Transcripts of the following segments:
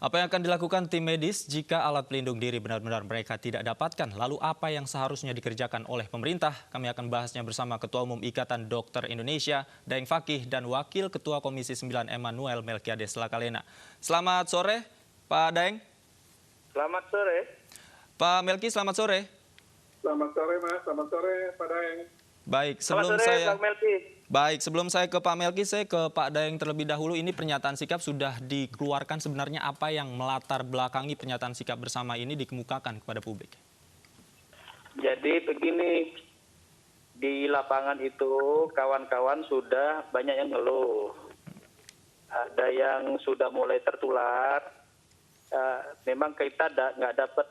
Apa yang akan dilakukan tim medis jika alat pelindung diri benar-benar mereka tidak dapatkan? Lalu apa yang seharusnya dikerjakan oleh pemerintah? Kami akan bahasnya bersama Ketua Umum Ikatan Dokter Indonesia, Daeng Fakih, dan Wakil Ketua Komisi 9 Emmanuel Melkiades Lakalena. Selamat sore, Pak Daeng. Selamat sore. Pak Melki, selamat sore. Selamat sore, Mas. Selamat sore, Pak Daeng. Baik, Selamat sore, Pak Melki. Baik, sebelum saya ke Pak Melki, saya ke Pak Daeng terlebih dahulu. Ini pernyataan sikap sudah dikeluarkan, sebenarnya apa yang melatar belakangi pernyataan sikap bersama ini dikemukakan kepada publik? Jadi begini, di lapangan itu kawan-kawan sudah banyak yang ngeluh. Ada yang sudah mulai tertular. Memang kita nggak dapat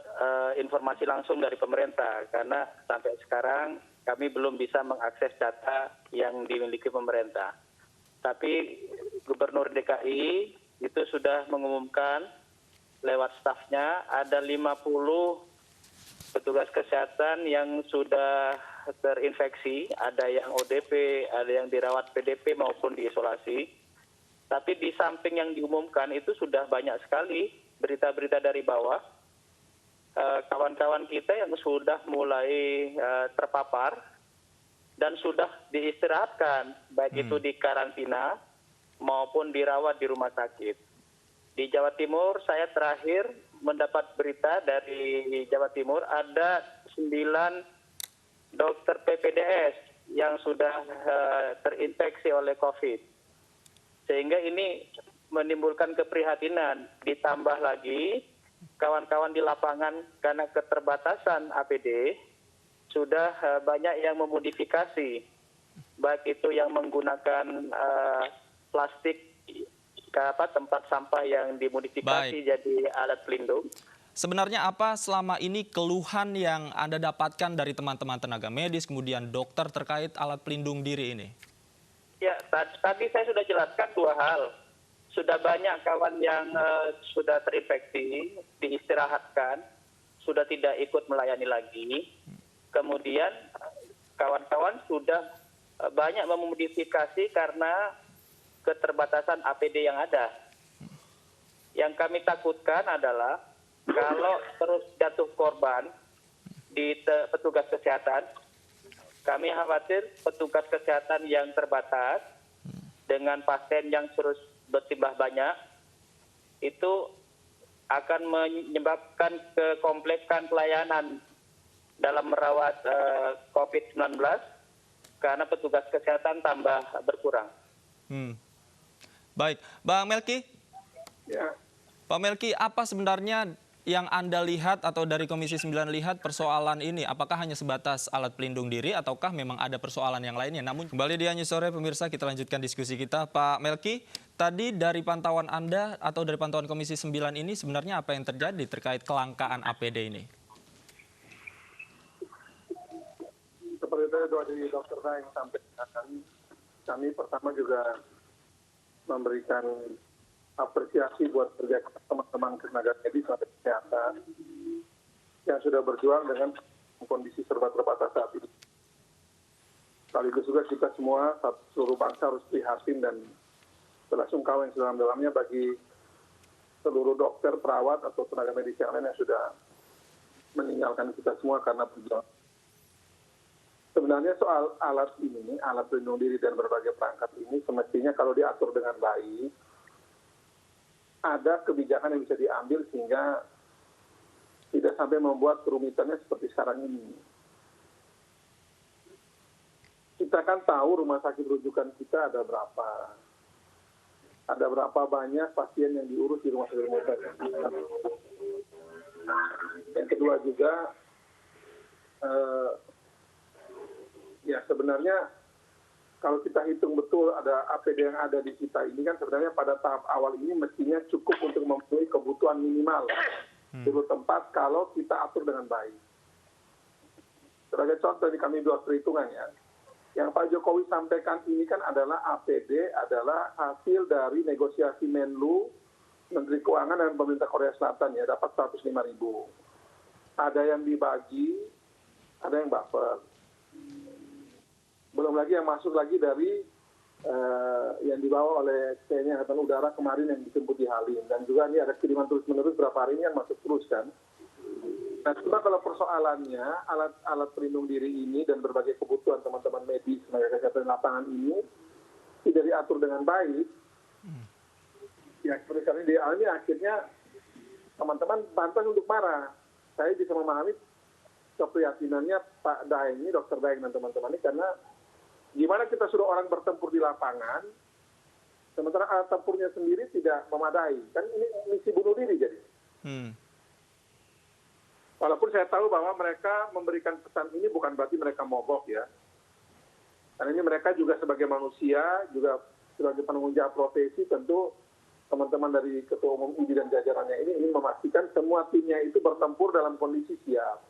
informasi langsung dari pemerintah karena sampai sekarang kami belum bisa mengakses data yang dimiliki pemerintah. Tapi Gubernur DKI itu sudah mengumumkan lewat stafnya ada 50 petugas kesehatan yang sudah terinfeksi, ada yang ODP, ada yang dirawat PDP maupun diisolasi. Tapi di samping yang diumumkan itu sudah banyak sekali berita-berita dari bawah. Kawan-kawan kita yang sudah mulai terpapar dan sudah diistirahatkan, baik itu di karantina maupun dirawat di rumah sakit. Di Jawa Timur, saya terakhir mendapat berita dari Jawa Timur ada 9 dokter PPDS yang sudah terinfeksi oleh COVID. Sehingga ini menimbulkan keprihatinan, ditambah lagi kawan-kawan di lapangan karena keterbatasan APD sudah banyak yang memodifikasi, baik itu yang menggunakan plastik tempat sampah yang dimodifikasi jadi alat pelindung. Sebenarnya apa selama ini keluhan yang Anda dapatkan dari teman-teman tenaga medis, kemudian dokter terkait alat pelindung diri ini? Ya, tadi saya sudah jelaskan 2 hal. Sudah banyak kawan yang sudah terinfeksi, diistirahatkan, sudah tidak ikut melayani lagi. Kemudian kawan-kawan sudah banyak memodifikasi karena keterbatasan APD yang ada. Yang kami takutkan adalah kalau terus jatuh korban di petugas kesehatan, kami khawatir petugas kesehatan yang terbatas dengan pasien yang terus bertambah banyak, itu akan menyebabkan kekomplekan pelayanan dalam merawat COVID-19 karena petugas kesehatan tambah berkurang. Baik, Bang Melki. Ya. Pak Melki, apa sebenarnya yang Anda lihat atau dari Komisi 9 lihat persoalan ini? Apakah hanya sebatas alat pelindung diri ataukah memang ada persoalan yang lainnya? Namun kembali di News Sore, pemirsa, kita lanjutkan diskusi kita. Pak Melki, tadi dari pantauan Anda atau dari pantauan Komisi 9 ini sebenarnya apa yang terjadi terkait kelangkaan APD ini? Seperti itu dari Dokter Daeng sampaikan, kami pertama juga memberikan apresiasi buat kerja teman-teman tenaga medis atau kesehatan yang sudah berjuang dengan kondisi serba terbatas saat ini. Sekaligus juga kita semua, seluruh bangsa harus prihatin dan belasungkawa yang sedalam-dalamnya bagi seluruh dokter, perawat, atau tenaga medis yang lain yang sudah meninggalkan kita semua karena perjuangan. Sebenarnya soal alat ini, alat pelindung diri dan berbagai perangkat ini, semestinya kalau diatur dengan baik, ada kebijakan yang bisa diambil sehingga tidak sampai membuat kerumitannya seperti sekarang ini. Kita kan tahu rumah sakit rujukan kita ada berapa. Ada berapa banyak pasien yang diurus di rumah sakit. Yang kedua juga, ya sebenarnya kalau kita hitung betul ada APD yang ada di kita ini kan sebenarnya pada tahap awal ini mestinya cukup untuk memenuhi kebutuhan minimal seluruh tempat kalau kita atur dengan baik. Sebagai contoh ini kami buat perhitungan ya. Yang Pak Jokowi sampaikan ini kan adalah APD adalah hasil dari negosiasi Menlu, Menteri Keuangan dan pemerintah Korea Selatan ya, dapat 105.000. Ada yang dibagi, ada yang buffer. Belum lagi yang masuk lagi dari yang dibawa oleh TNI Angkatan Udara kemarin yang dijemput di Halim. Dan juga ini ada kiriman terus-menerus berapa hari ini yang masuk terus kan. Nah, cuma kalau persoalannya alat pelindung diri ini dan berbagai kebutuhan teman-teman medis, tenaga kesehatan lapangan ini tidak diatur dengan baik, ya seperti sekarang dialami akhirnya teman-teman pantas untuk marah. Saya bisa memahami keprihatinannya Pak Daeng ini, Dr. Daeng dan teman-teman ini, karena gimana kita suruh orang bertempur di lapangan, sementara alat tempurnya sendiri tidak memadai. Kan ini misi bunuh diri jadi. Walaupun saya tahu bahwa mereka memberikan pesan ini bukan berarti mereka mogok ya. Karena ini mereka juga sebagai manusia, juga sebagai penanggung jawab profesi, tentu teman-teman dari Ketua Umum ID dan jajarannya ini ingin memastikan semua timnya itu bertempur dalam kondisi siap.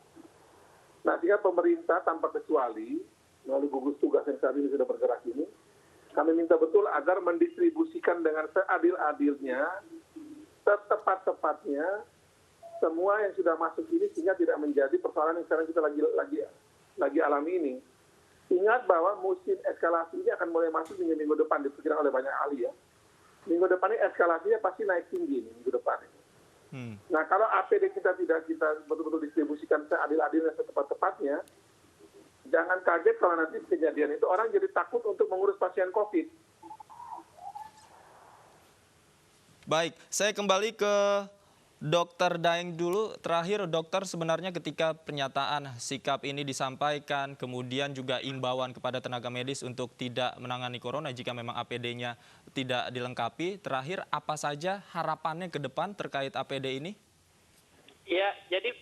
Nah, sehingga pemerintah tanpa kecuali, melalui gugus tugas yang saat ini sudah bergerak ini, kami minta betul agar mendistribusikan dengan seadil-adilnya, setepat-tepatnya, semua yang sudah masuk ini sehingga tidak menjadi persoalan yang sekarang kita lagi alami ini. Ingat bahwa musim eskalasi ini akan mulai masuk minggu depan, diperkirakan oleh banyak ahli ya. Minggu depan ini eskalasinya pasti naik tinggi minggu depan ini. Nah, kalau APD kita tidak kita betul-betul distribusikan seadil-adilnya, setepat-tepatnya, jangan kaget kalau nanti kejadian itu orang jadi takut untuk mengurus pasien COVID. Baik, saya kembali ke Dokter Daeng dulu. Terakhir, dokter, sebenarnya ketika pernyataan sikap ini disampaikan, kemudian juga imbauan kepada tenaga medis untuk tidak menangani corona jika memang APD-nya tidak dilengkapi. Terakhir, apa saja harapannya ke depan terkait APD ini? Ya, jadi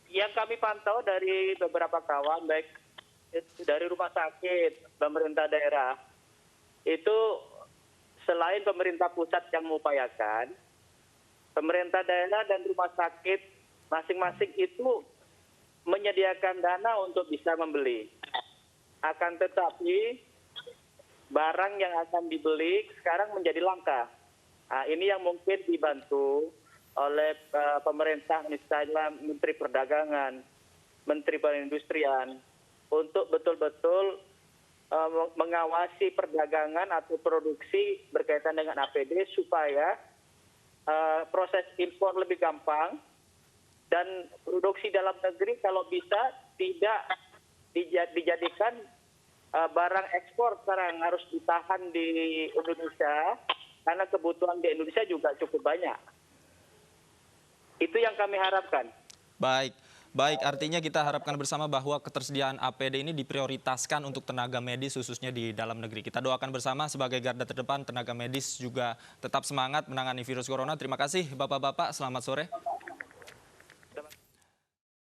yang kami pantau dari beberapa kawan, baik dari rumah sakit, pemerintah daerah, itu selain pemerintah pusat yang mengupayakan, pemerintah daerah dan rumah sakit masing-masing itu menyediakan dana untuk bisa membeli. Akan tetapi barang yang akan dibeli sekarang menjadi langka. Nah, ini yang mungkin dibantu oleh pemerintah, misalnya Menteri Perdagangan, Menteri Perindustrian, untuk betul-betul mengawasi perdagangan atau produksi berkaitan dengan APD supaya proses impor lebih gampang dan produksi dalam negeri kalau bisa tidak dijadikan barang ekspor sekarang, harus ditahan di Indonesia karena kebutuhan di Indonesia juga cukup banyak. Itu yang kami harapkan. Baik, artinya kita harapkan bersama bahwa ketersediaan APD ini diprioritaskan untuk tenaga medis khususnya di dalam negeri. Kita doakan bersama sebagai garda terdepan tenaga medis juga tetap semangat menangani virus corona. Terima kasih Bapak-Bapak, selamat sore.